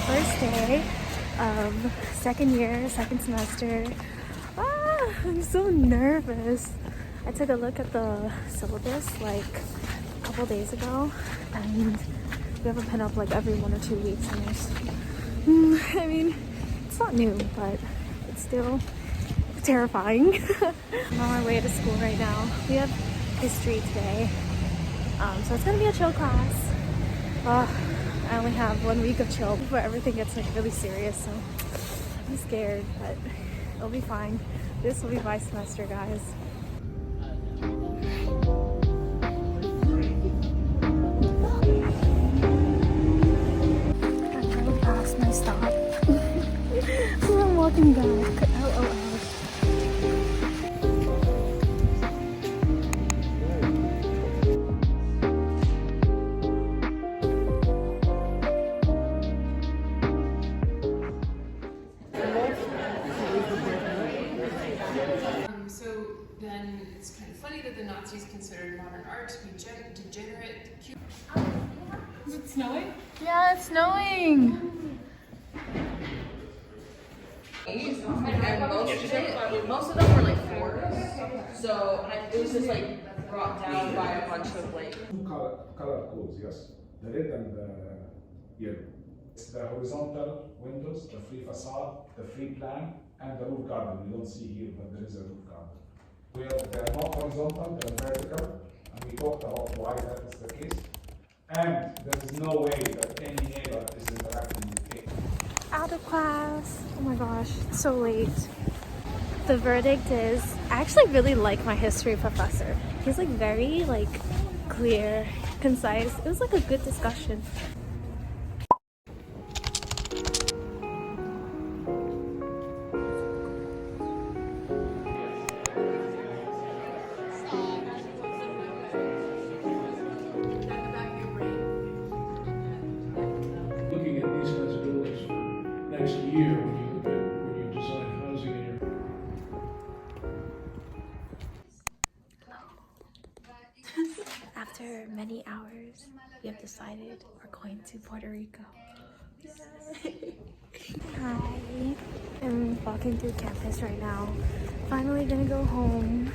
first day of second year, second semester. I'm so nervous. I took a look at the syllabus like a couple days ago, and we have a pinup like every 1 or 2 weeks, and there's, I mean, it's not new, but it's still terrifying. I'm on our way to school right now. We have history today, so it's gonna be a chill class. I only have 1 week of chill before everything gets like really serious, so I'm scared, but it'll be fine. This will be my semester, guys. I drove past my stop. So I'm walking back. LOL. So then it's kind of funny that the Nazis considered modern art to be degenerate. Is it snowing? Yeah, it's snowing. And most of them were like fours. So it was just like brought down by a bunch of like color codes, yes. The red and the yellow. It's the horizontal windows, the free facade, the free plan, and the roof garden. You don't see here, but there is a roof garden. They're not horizontal, they're vertical, and we talked about why that is the case. And there is no way that any neighbor is interacting with it. Out of class. Oh my gosh, it's so late. The verdict is, I actually really like my history professor. He's like very like clear, concise. It was like a good discussion. Looking at these kinds of buildings for next year when you design housing in your After many hours, we have decided we're going to Puerto Rico. Hi. I'm walking through campus right now. Finally gonna go home.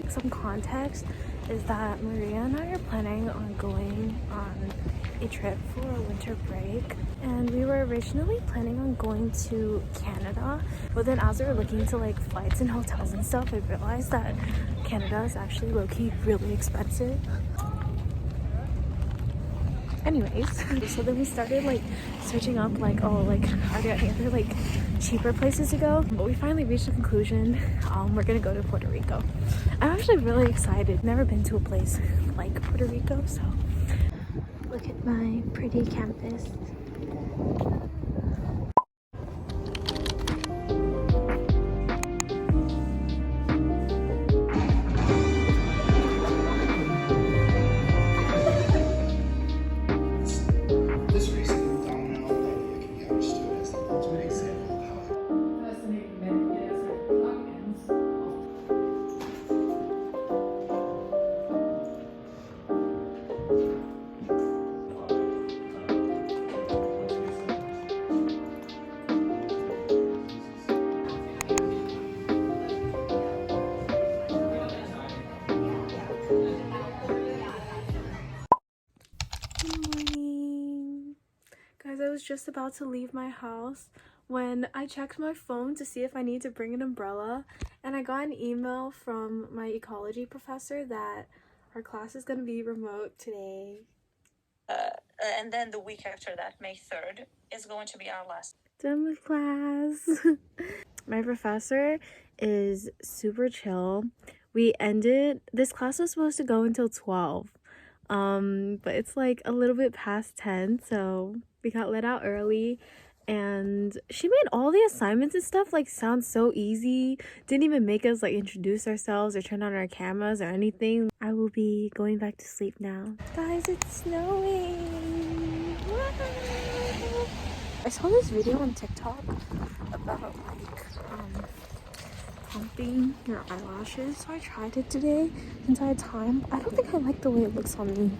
Some context is that Maria and I are planning on going on a trip for a winter break, and we were originally planning on going to Canada, but then as we were looking into like flights and hotels and stuff, we realized that Canada is actually low-key really expensive. Anyways, so then we started like searching up like, oh, like are there any other like cheaper places to go? But we finally reached a conclusion. We're gonna go to Puerto Rico. I'm actually really excited. Never been to a place like Puerto Rico, so look at my pretty campus. This recent domino idea can be understood as the ultimate example of how Fascinating men, yes, plugins. Good morning. Guys, I was just about to leave my house when I checked my phone to see if I need to bring an umbrella, and I got an email from my ecology professor that our class is going to be remote today. And then the week after that, May 3rd, is going to be our last. Done with class. My professor is super chill. This class was supposed to go until 12. But it's like a little bit past 10, so we got let out early, and she made all the assignments and stuff like sound so easy. Didn't even make us like introduce ourselves or turn on our cameras or anything. I will be going back to sleep now. Guys, it's snowing. Wow. I saw this video on TikTok about like pumping your eyelashes, so I tried it today since I had time. I don't think I like the way it looks on me.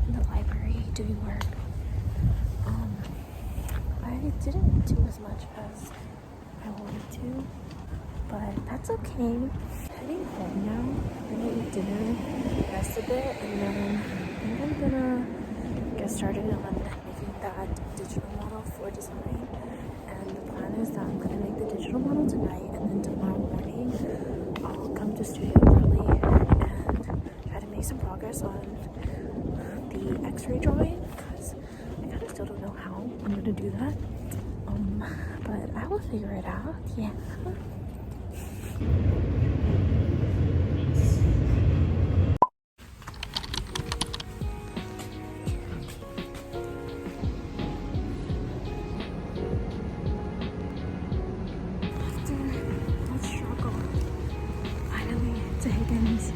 in the library doing work. I didn't do as much as I wanted to, but that's okay. Heading home now. I'm gonna eat dinner, rest a bit, and then I think I'm gonna get started on making that digital model for design. And the plan is that I'm gonna make the digital model tonight, and then tomorrow morning I'll come to studio early and try to make some progress on the x-ray drawing, because I kind of still don't know how I'm gonna do that. But I will figure it out, yeah. After that struggle, finally to Higgins.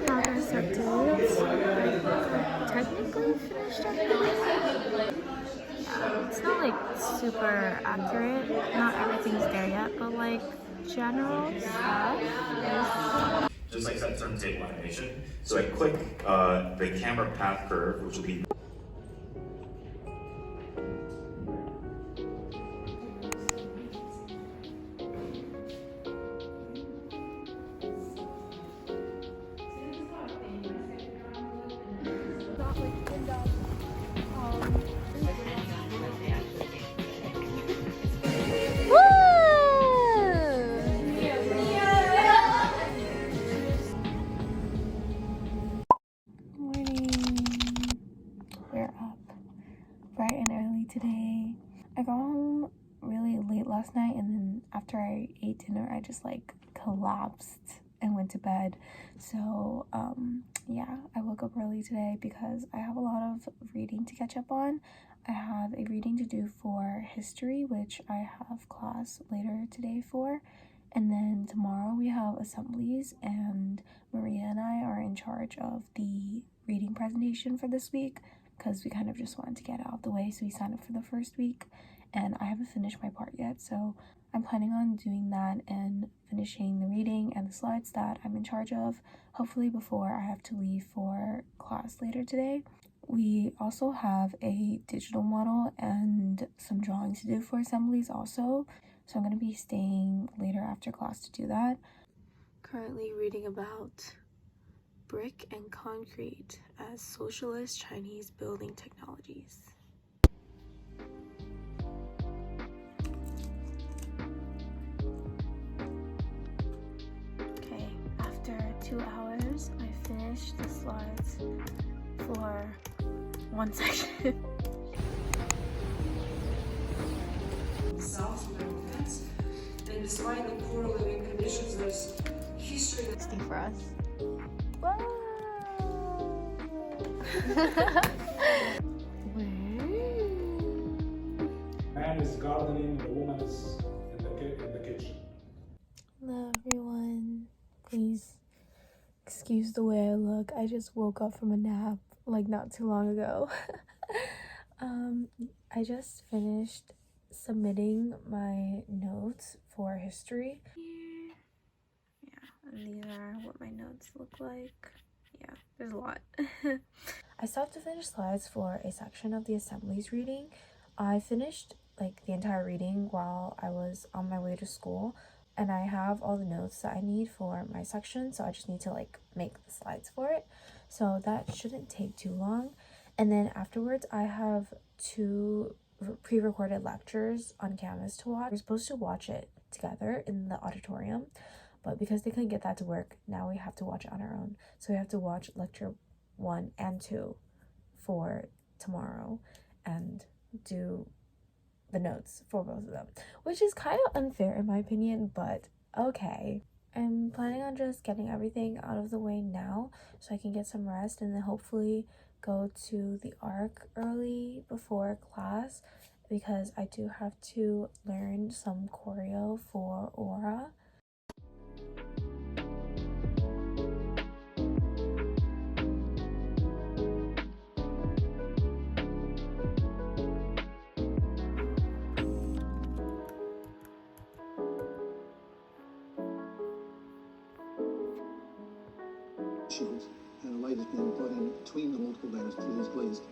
Progress updates. I technically finished everything. Yeah, it's not like super accurate. Not everything's there yet, but like general stuff is. Just like that turntable animation. So I click the camera path curve, which will be We're up bright and early today. I got home really late last night, and then after I ate dinner I just like collapsed and went to bed. So yeah, I woke up early today because I have a lot of reading to catch up on. I have a reading to do for history, which I have class later today for, and then tomorrow we have assemblies, and Maria and I are in charge of the reading presentation for this week because we kind of just wanted to get out of the way, so we signed up for the first week, and I haven't finished my part yet, so I'm planning on doing that and finishing the reading and the slides that I'm in charge of, hopefully before I have to leave for class later today. We also have a digital model and some drawings to do for assemblies also, so I'm going to be staying later after class to do that. Currently reading about brick and concrete as socialist Chinese building technologies. Okay, after 2 hours, I finished the slides for one section. South Americans, and despite the poor living conditions, there's history that's For us. Man is gardening, the woman is in the kitchen. Hello everyone. Please excuse the way I look. I just woke up from a nap like not too long ago. I just finished submitting my notes for history. Yeah, and these are what my notes look like. Yeah, there's a lot. I stopped to finish slides for a section of the assemblies reading. I finished like the entire reading while I was on my way to school, and I have all the notes that I need for my section, so I just need to like make the slides for it, so that shouldn't take too long. And then afterwards I have 2 pre-recorded lectures on Canvas to watch. We're supposed to watch it together in the auditorium, but because they couldn't get that to work, now we have to watch it on our own. So we have to watch lecture 1 and 2 for tomorrow and do the notes for both of them, which is kind of unfair in my opinion, but okay. I'm planning on just getting everything out of the way now so I can get some rest and then hopefully go to the ARC early before class because I do have to learn some choreo for Aura. And a light is being put in between the multiple layers through these glazed.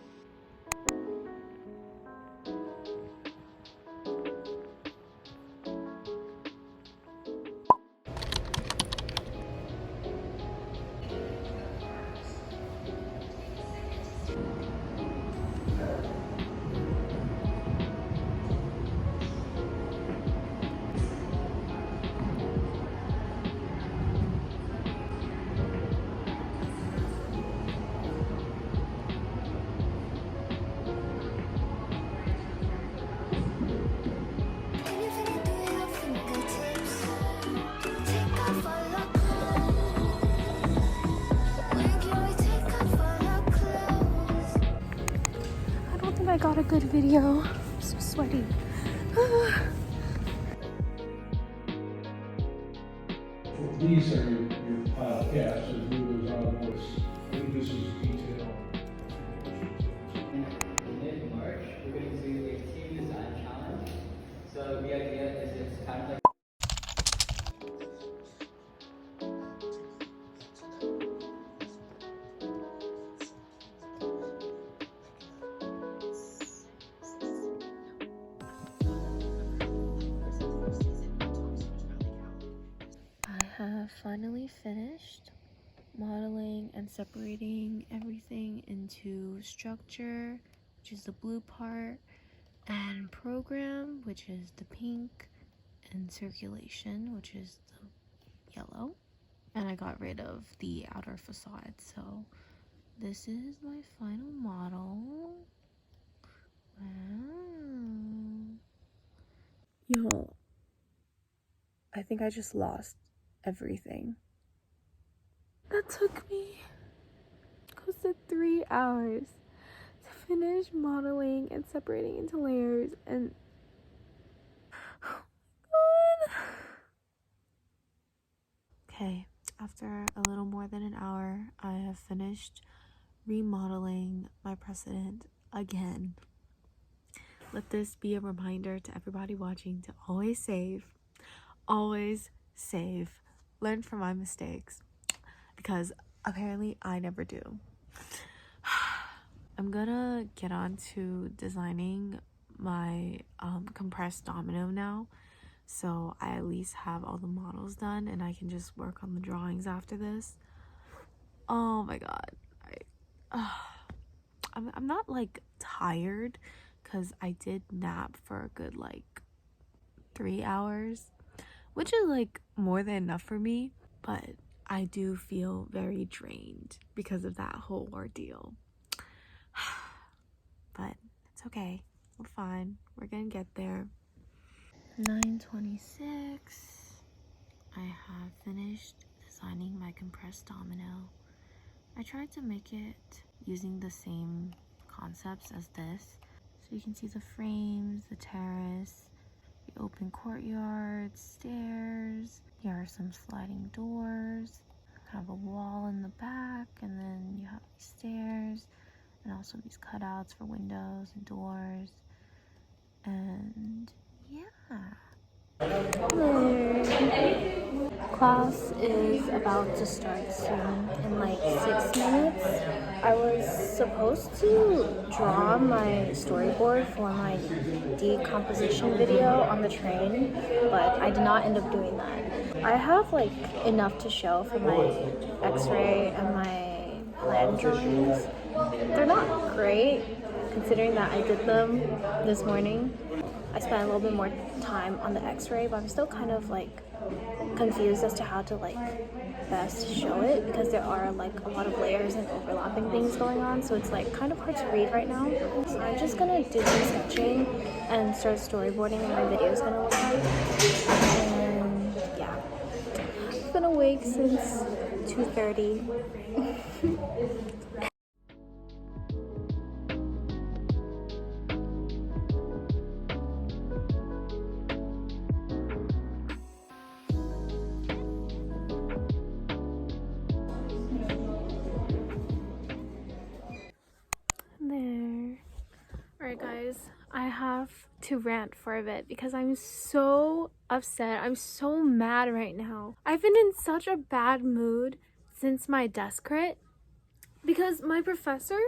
I don't think I got a good video. I'm so sweaty. These are your pile caps as we goes on this. I think this is detail. In mid-March, we're going to do a team design challenge. So the idea is it's kind of like I have finally finished modeling and separating everything into structure, which is the blue part, and program, which is the pink, and circulation, which is the yellow. And I got rid of the outer facade, so this is my final model. Wow. Yo, I think I just lost everything. That took me close to 3 hours to finish modeling and separating into layers, and oh my god. Okay, after a little more than an hour, I have finished remodeling my precedent again. Let this be a reminder to everybody watching to always save, learn from my mistakes, because apparently I never do. I'm gonna get on to designing my compressed domino now, so I at least have all the models done and I can just work on the drawings after this. Oh my god, I'm not like tired because I did nap for a good like 3 hours, which is like more than enough for me, but I do feel very drained because of that whole ordeal. But it's okay, we're fine, we're gonna get there. 9:26. I have finished designing my compressed domino. I tried to make it using the same concepts as this. So you can see the frames, the terrace, the open courtyard, stairs. Here are some sliding doors. Kind of a wall in the back, and then you have these stairs, and also these cutouts for windows and doors. And yeah. Class is about to start soon, in like 6 minutes. I was supposed to draw my storyboard for my decomposition video on the train, but I did not end up doing that. I have like enough to show for my x-ray and my plan drawings. They're not great considering that I did them this morning. I spent a little bit more time on the x-ray, but I'm still kind of like confused as to how to like best show it because there are like a lot of layers and overlapping things going on, so it's like kind of hard to read right now. So I'm just gonna do some sketching and start storyboarding what my video is gonna look like. And yeah, awake since 2:30. There. Alright guys, I have to rant for a bit because I'm so upset. I'm so mad right now. I've been in such a bad mood since my desk crit because my professor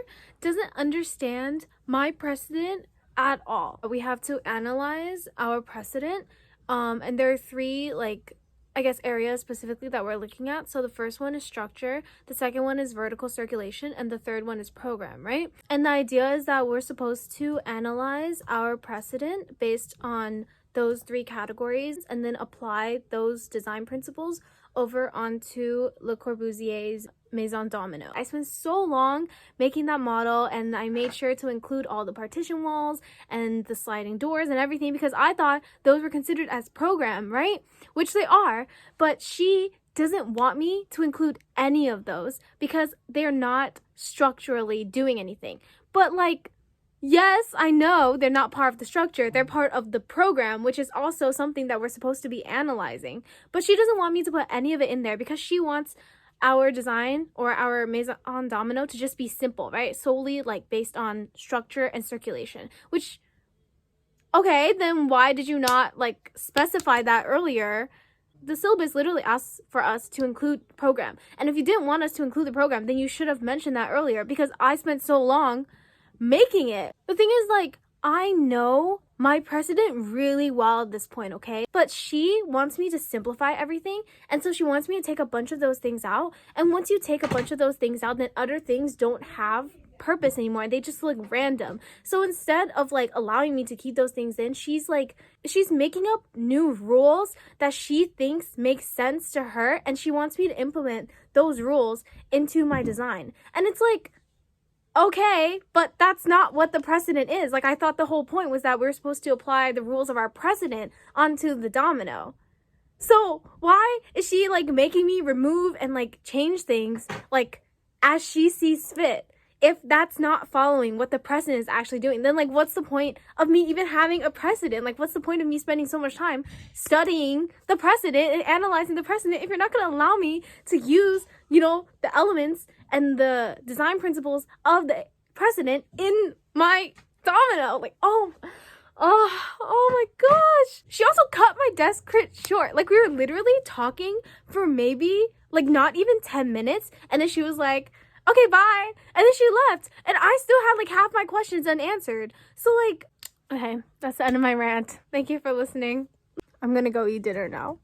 doesn't understand my precedent at all. We have to analyze our precedent, and there are three, like, I guess, areas specifically that we're looking at. So the first one is structure, the second one is vertical circulation, and the third one is program, right? And the idea is that we're supposed to analyze our precedent based on those three categories and then apply those design principles over onto Le Corbusier's Maison Domino. I spent so long making that model, and I made sure to include all the partition walls and the sliding doors and everything because I thought those were considered as program, right? Which they are, but she doesn't want me to include any of those because they're not structurally doing anything. But like, yes, I know they're not part of the structure. They're part of the program, which is also something that we're supposed to be analyzing. But she doesn't want me to put any of it in there because she wants our design or our Maison Domino to just be simple, right? Solely like based on structure and circulation, which, okay, then why did you not like specify that earlier? The syllabus literally asks for us to include program. And if you didn't want us to include the program, then you should have mentioned that earlier because I spent so long making it. The thing is, like, I know my precedent really well at this point, okay? But she wants me to simplify everything, and so she wants me to take a bunch of those things out. And once you take a bunch of those things out, then other things don't have purpose anymore. They just look random. So instead of like allowing me to keep those things in, she's making up new rules that she thinks make sense to her, and she wants me to implement those rules into my design. And it's like, okay, but that's not what the precedent is. Like, I thought the whole point was that we're supposed to apply the rules of our precedent onto the domino. So why is she like making me remove and like change things like as she sees fit? If that's not following what the precedent is actually doing, then like what's the point of me even having a precedent? Like, what's the point of me spending so much time studying the precedent and analyzing the precedent if you're not going to allow me to use, you know, the elements and the design principles of the precedent in my domino? Like, oh my gosh. She also cut my desk crit short. Like, we were literally talking for maybe like not even 10 minutes, and then she was like, okay, bye. And then she left. And I still had like half my questions unanswered. So like, okay, that's the end of my rant. Thank you for listening. I'm gonna go eat dinner now.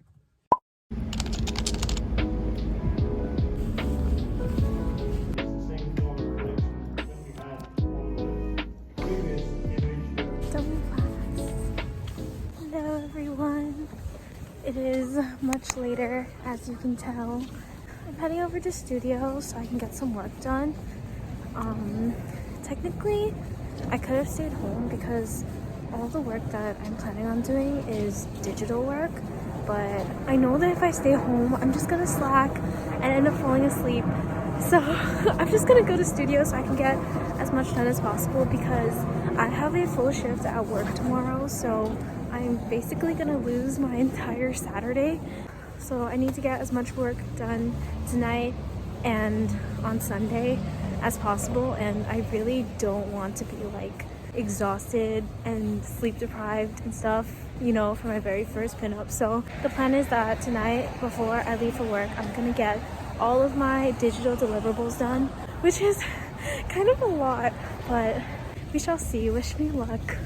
Hello everyone. It is much later, as you can tell. I'm heading over to studio so I can get some work done. Technically, I could have stayed home because all the work that I'm planning on doing is digital work, but I know that if I stay home, I'm just gonna slack and end up falling asleep. So I'm just gonna go to studio so I can get as much done as possible because I have a full shift at work tomorrow, so I'm basically gonna lose my entire Saturday. So I need to get as much work done tonight and on Sunday as possible, and I really don't want to be like exhausted and sleep deprived and stuff, you know, for my very first pinup. So the plan is that tonight before I leave for work, I'm gonna get all of my digital deliverables done, which is kind of a lot, but we shall see. Wish me luck.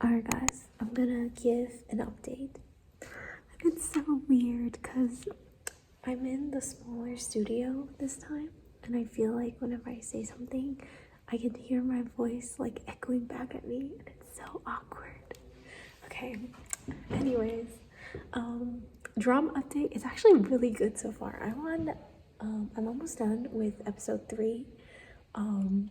Alright guys, I'm gonna give an update. And it's so weird because I'm in the smaller studio this time, and I feel like whenever I say something, I can hear my voice like echoing back at me, and it's so awkward. Okay, anyways, drama update is actually really good so far. I'm almost done with episode 3.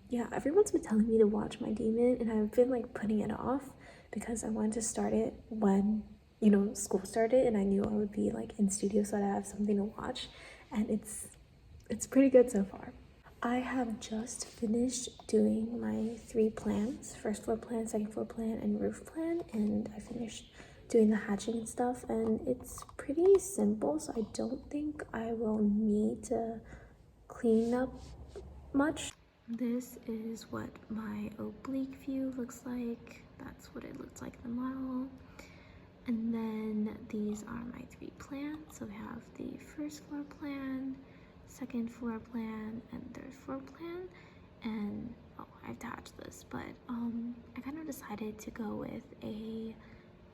Yeah, everyone's been telling me to watch My Demon, and I've been like putting it off because I wanted to start it when, you know, school started, and I knew I would be like in studio, so I'd have something to watch, and it's pretty good so far. I have just finished doing my 3 plans: first floor plan, second floor plan, and roof plan, and I finished doing the hatching and stuff, and it's pretty simple, so I don't think I will need to clean up much. This is what my oblique view looks like. That's what it looks like in the model. And then these are my 3 plans. So we have the first floor plan, second floor plan, and third floor plan. And I attached this, but I kind of decided to go with a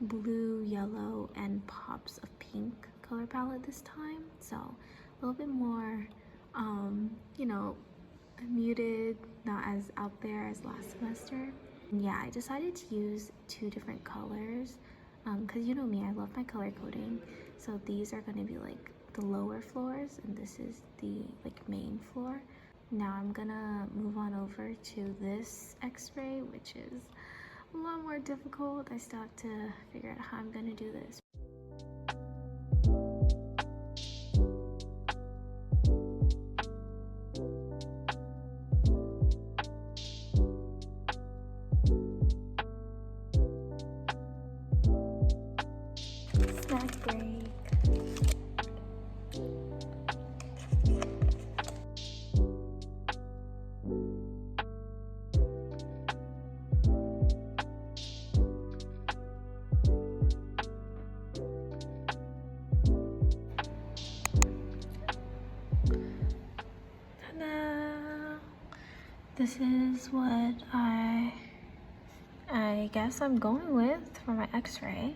blue, yellow, and pops of pink color palette this time. So a little bit more, you know, muted, not as out there as last semester. And yeah, I decided to use 2 different colors because you know me, I love my color coding. So these are going to be like the lower floors, and this is the like main floor. Now I'm gonna move on over to this x-ray, which is a lot more difficult. I still have to figure out how I'm gonna do this. Snack break. Ta-da! This is what I guess I'm going with for my x-ray.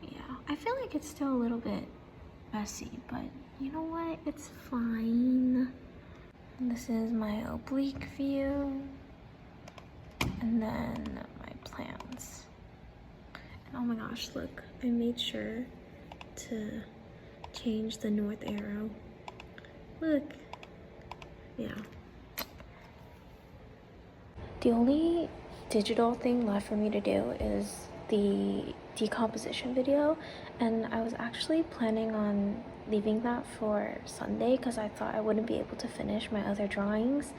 Yeah, I feel like it's still a little bit messy, but you know what? It's fine. This is my oblique view, and then my plans. And oh my gosh, look, I made sure to change the north arrow. Look, yeah. The only digital thing left for me to do is the decomposition video, and I was actually planning on leaving that for Sunday because I thought I wouldn't be able to finish my other drawings,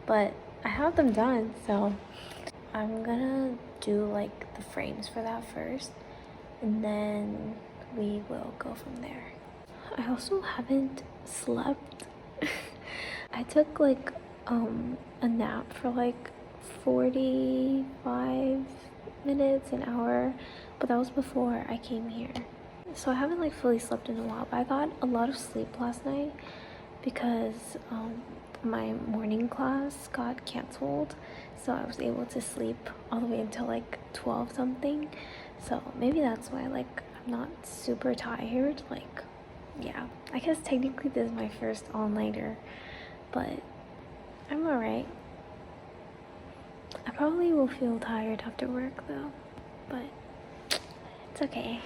but I have them done, so I'm gonna do like the frames for that first, and then we will go from there. I also haven't slept. I took like a nap for like 45 minutes, an hour, but that was before I came here. So I haven't like fully slept in a while, but I got a lot of sleep last night because my morning class got canceled, so I was able to sleep all the way until like 12 something. So maybe that's why like I'm not super tired. Like, yeah, I guess technically this is my first all-nighter, but I'm alright. I probably will feel tired after work though, but it's okay.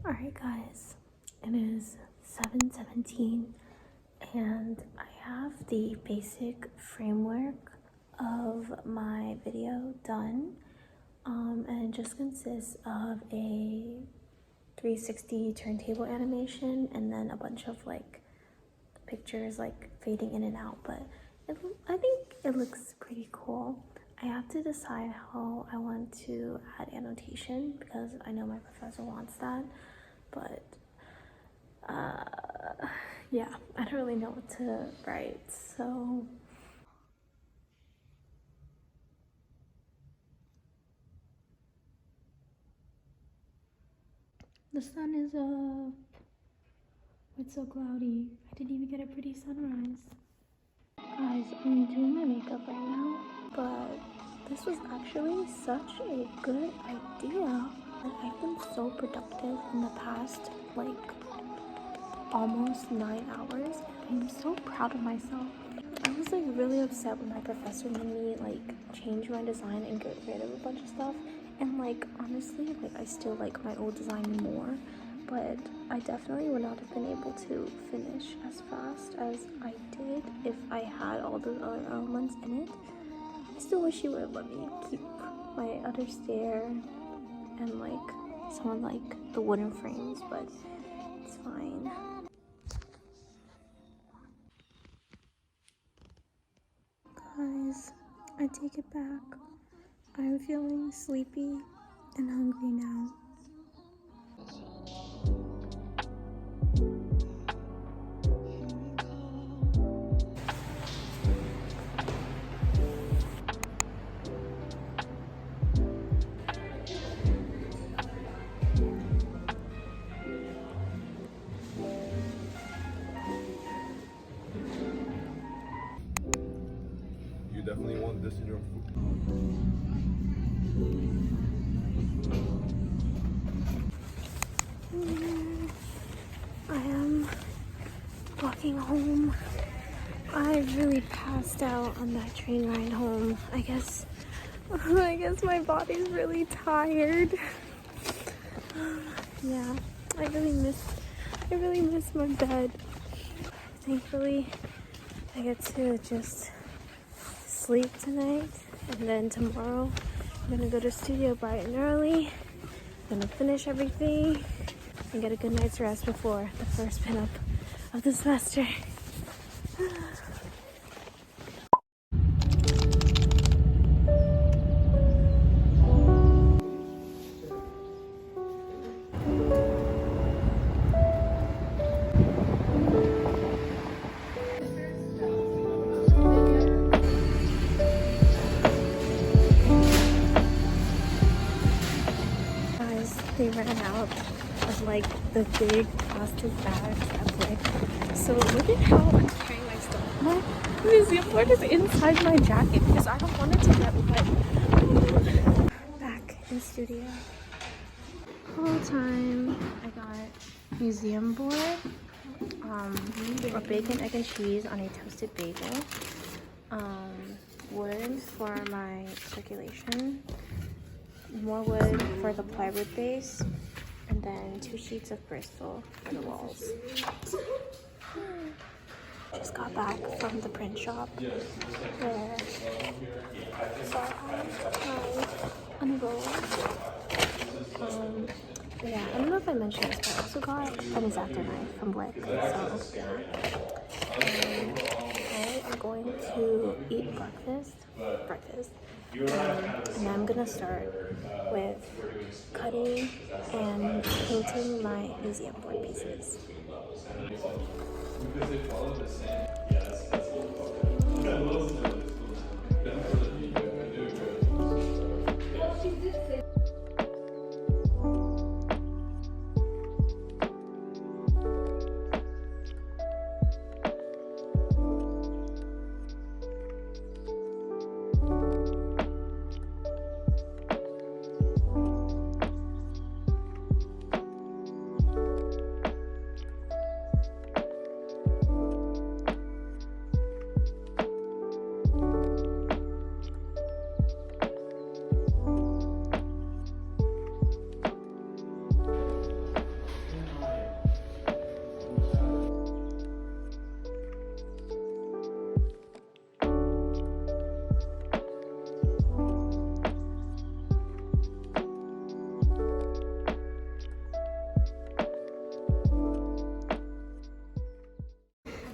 Alright guys, it is 7:17 and I have the basic framework of my video done, and it just consists of a 360 turntable animation and then a bunch of like pictures like fading in and out, but I think it looks pretty cool. I have to decide how I want to add annotation because I know my professor wants that, but yeah, I don't really know what to write, so the sun is up. It's so cloudy. I didn't even get a pretty sunrise. Guys, I'm doing my makeup right now, but this was actually such a good idea. I've been so productive in the past, like, almost 9 hours. I'm so proud of myself. I was like really upset when my professor made me like change my design and get rid of a bunch of stuff. And like honestly, like I still like my old design more, but I definitely would not have been able to finish as fast as I did if I had all those other elements in it. I still wish you would have let me keep my other stair and like some of like the wooden frames, but it's fine. Guys, I take it back. I'm feeling sleepy and hungry now. You definitely want this in your food. I am walking home. I really passed out on that train ride home. I guess my body's really tired. Yeah, I really miss my bed. Thankfully, I get to just sleep tonight, and then tomorrow I'm gonna go to studio bright and early. I'm gonna finish everything and get a good night's rest before the first pinup of the semester. Guys, they ran out of like the big plastic bags at Blick. So look at how I'm carrying my stuff. My museum board is inside my jacket because I don't want it to get wet. Back in studio. Whole time I got museum board, a bacon, egg, and cheese on a toasted bagel, wood for my circulation, more wood for the plywood base, and then 2 sheets of Bristol for the walls. Just got back from the print shop where saw my unroll. Yeah, I don't know if I mentioned this, but I also got an X-Acto knife from Blick. So yeah. I am going to eat breakfast. And then I'm gonna start with cutting and painting my museum board pieces.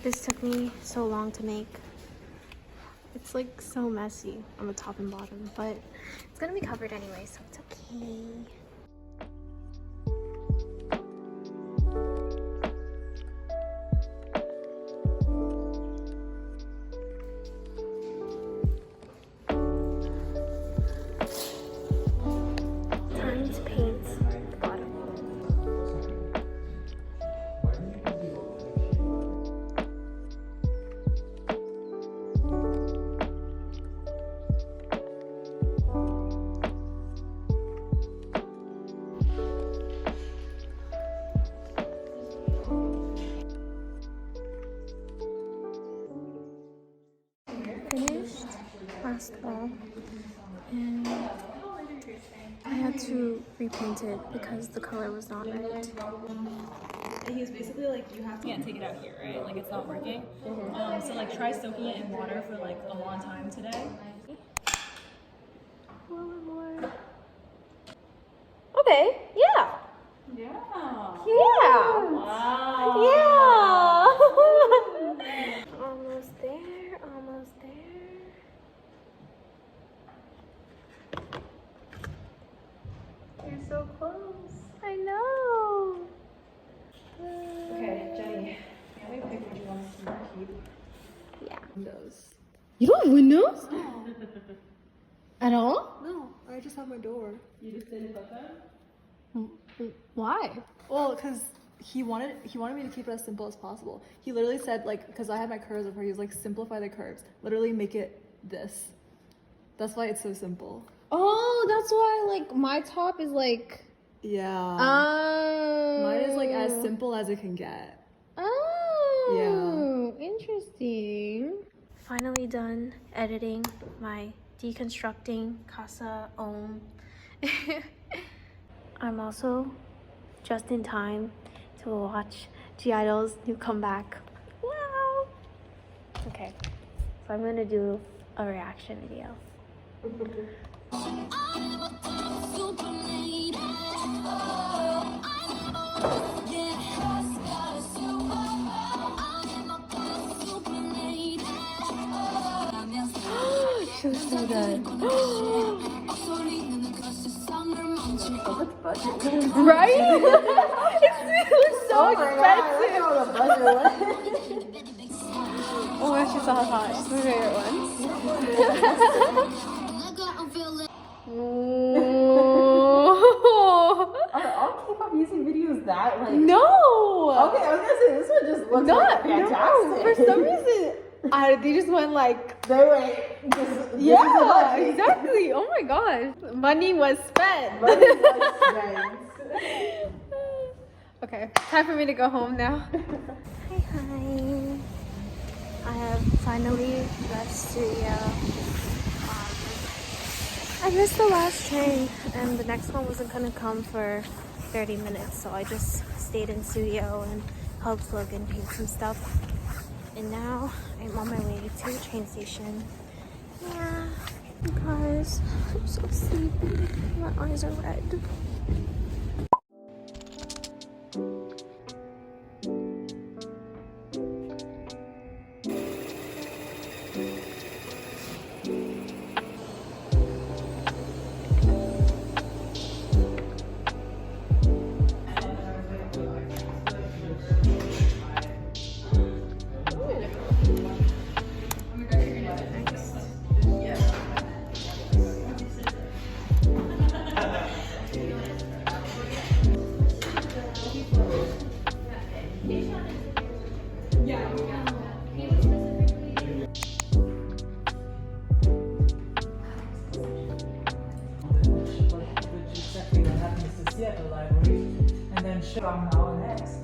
This took me so long to make. It's like so messy on the top and bottom, but it's gonna be covered anyway, so it's okay. Time to paint the bottom. last wall, and I had to repaint it because the color was not right. He was basically like, you can't take it out here, right? Like it's not working. So like try soaking it in water for like a long time today. Okay, yeah. Yeah. Yeah. Wow. Yeah. Almost there, almost there. You're so close. I know. Okay, Jenny, can we pick what you want to keep? Yeah. Windows. You don't have windows? At all? No, I just have my door. You just didn't put them? Why? Well, because he wanted me to keep it as simple as possible. He literally said, like, because I had my curves before, he was like, simplify the curves. Literally make it this. That's why it's so simple. Oh, that's why, like, my top is like... Yeah. Oh. Mine is like as simple as it can get. Oh. Yeah. Interesting. Finally done editing my deconstructing Casa Om. I'm also just in time to watch G-Idol's new comeback. Wow. Okay, so I'm gonna do a reaction video. She looks so good. Right? It looks so expensive. Oh my gosh, she's so hot. She's my favorite one. Are K-pop music videos that like? No. Okay, I was gonna say this one just looks like fantastic. No, for some reason, they just went like. They went just. Yeah, exactly. Oh my gosh, money was spent. Money was spent. Okay, time for me to go home now. Hi. I have finally left studio. I missed the last train, and the next one wasn't gonna come for 30 minutes, so I just stayed in studio and helped Logan paint some stuff. And now I'm on my way to the train station. Yeah, guys, I'm so sleepy. My eyes are red. At the library, and then from now next.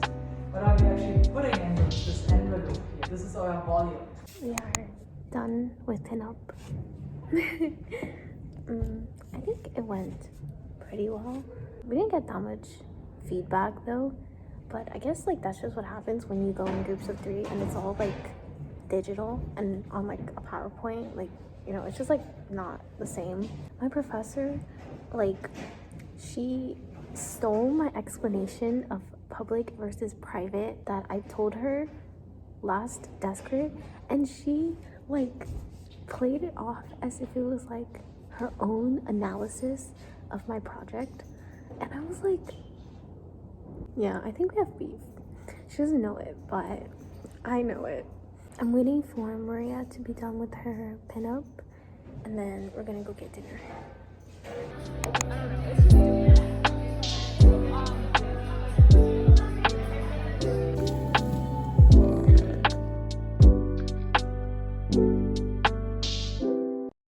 What are we actually putting in this envelope here? This is our volume. We are done with pinup. I think it went pretty well. We didn't get that much feedback though, but I guess like that's just what happens when you go in groups of 3 and it's all like digital and on like a PowerPoint, like, you know, it's just like not the same. My professor, like, she stole my explanation of public versus private that I told her last desk grid, and she like played it off as if it was like her own analysis of my project, and I was like, yeah, I think we have beef. She doesn't know it, but I know it. I'm waiting for Maria to be done with her pinup, and then we're gonna go get dinner.